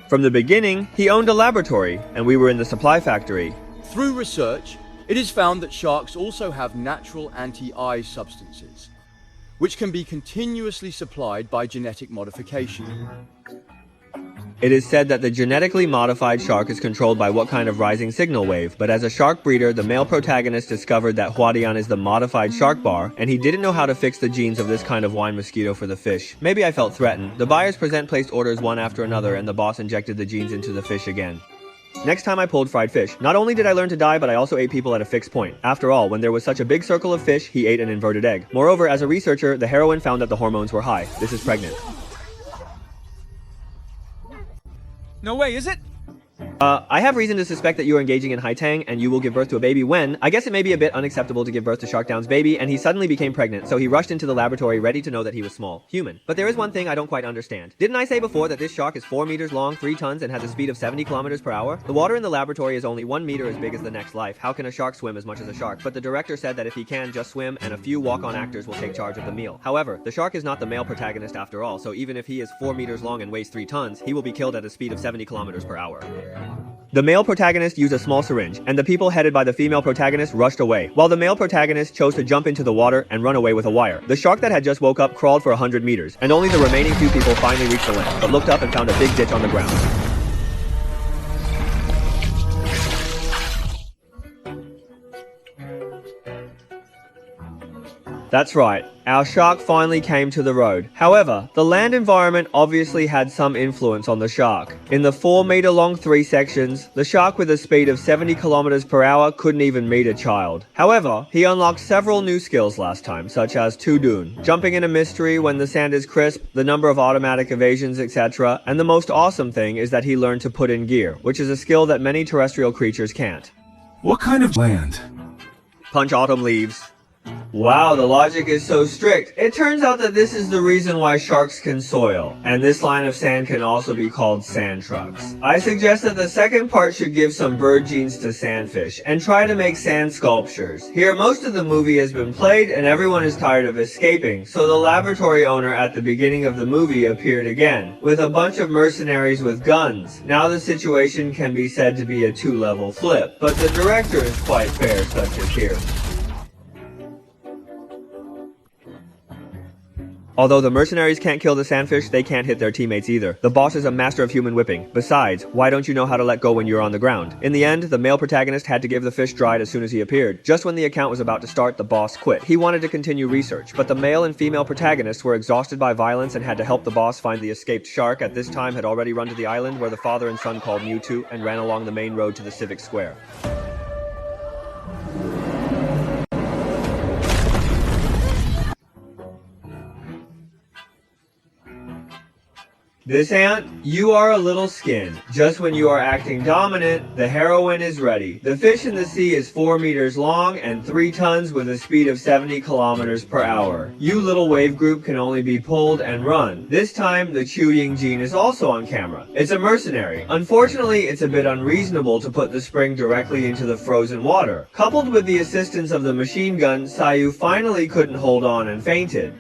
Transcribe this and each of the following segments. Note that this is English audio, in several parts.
From the beginning, he owned a laboratory, and we were in the supply factory. Through research, it is found that sharks also have natural anti-eye substances, which can be continuously supplied by genetic modification. It is said that the genetically modified shark is controlled by what kind of rising signal wave, but as a shark breeder, the male protagonist discovered that Huadian is the modified shark bar, and he didn't know how to fix the genes of this kind of wine mosquito for the fish. Maybe I felt threatened. The buyers placed orders one after another, and the boss injected the genes into the fish again. Next time I pulled fried fish, not only did I learn to die, but I also ate people at a fixed point. After all, when there was such a big circle of fish, he ate an inverted egg. Moreover, as a researcher, the heroine found that the hormones were high. This is pregnant. No way, is it? I have reason to suspect that you are engaging in haitang and you will give birth to a baby when, I guess it may be a bit unacceptable to give birth to Sharkdown's baby, and he suddenly became pregnant, so he rushed into the laboratory ready to know that he was small. Human. But there is one thing I don't quite understand. Didn't I say before that this shark is 4 meters long, 3 tons, and has a speed of 70 kilometers per hour? The water in the laboratory is only 1 meter as big as the next life. How can a shark swim as much as a shark? But the director said that if he can just swim, and a few walk-on actors will take charge of the meal. However, the shark is not the male protagonist after all, so even if he is 4 meters long and weighs 3 tons, he will be killed at a speed of 70 kilometers per hour. The male protagonist used a small syringe, and the people headed by the female protagonist rushed away, while the male protagonist chose to jump into the water and run away with a wire. The shark that had just woke up crawled for 100 meters, and only the remaining few people finally reached the land, but looked up and found a big ditch on the ground. That's right, our shark finally came to the road. However, the land environment obviously had some influence on the shark. In the 4-meter long 3 sections, the shark with a speed of 70 kilometers per hour couldn't even meet a child. However, he unlocked several new skills last time, such as Tudun, jumping in a mystery when the sand is crisp, the number of automatic evasions, etc. And the most awesome thing is that he learned to put in gear, which is a skill that many terrestrial creatures can't. What kind of land? Punch autumn leaves. Wow, the logic is so strict. It turns out that this is the reason why sharks can soil, and this line of sand can also be called sand trucks. I suggest that the second part should give some bird genes to sandfish, and try to make sand sculptures. Here, most of the movie has been played, and everyone is tired of escaping, so the laboratory owner at the beginning of the movie appeared again, with a bunch of mercenaries with guns. Now the situation can be said to be a 2-level flip, but the director is quite fair, such as here. Although the mercenaries can't kill the sandfish, they can't hit their teammates either. The boss is a master of human whipping. Besides, why don't you know how to let go when you're on the ground? In the end, the male protagonist had to give the fish dried as soon as he appeared. Just when the account was about to start, the boss quit. He wanted to continue research, but the male and female protagonists were exhausted by violence and had to help the boss find the escaped shark. At this time had already run to the island where the father and son called Mewtwo and ran along the main road to the civic square. This ant, you are a little skin. Just when you are acting dominant, the heroine is ready. The fish in the sea is 4 meters long and 3 tons with a speed of 70 kilometers per hour. You little wave group can only be pulled and run. This time, the Chu Ying gene is also on camera. It's a mercenary. Unfortunately, it's a bit unreasonable to put the spring directly into the frozen water. Coupled with the assistance of the machine gun, Sayu finally couldn't hold on and fainted.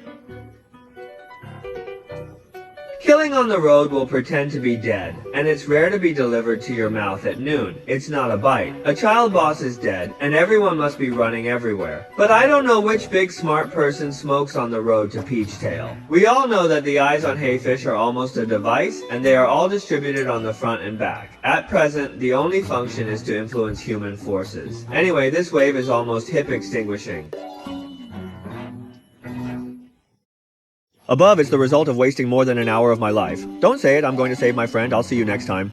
Killing on the road will pretend to be dead, and it's rare to be delivered to your mouth at noon. It's not a bite. A child boss is dead, and everyone must be running everywhere. But I don't know which big smart person smokes on the road to Peach Tail. We all know that the eyes on Hayfish are almost a device, and they are all distributed on the front and back. At present, the only function is to influence human forces. Anyway, this wave is almost hip extinguishing. Above, it's the result of wasting more than an hour of my life. Don't say it, I'm going to save my friend. I'll see you next time.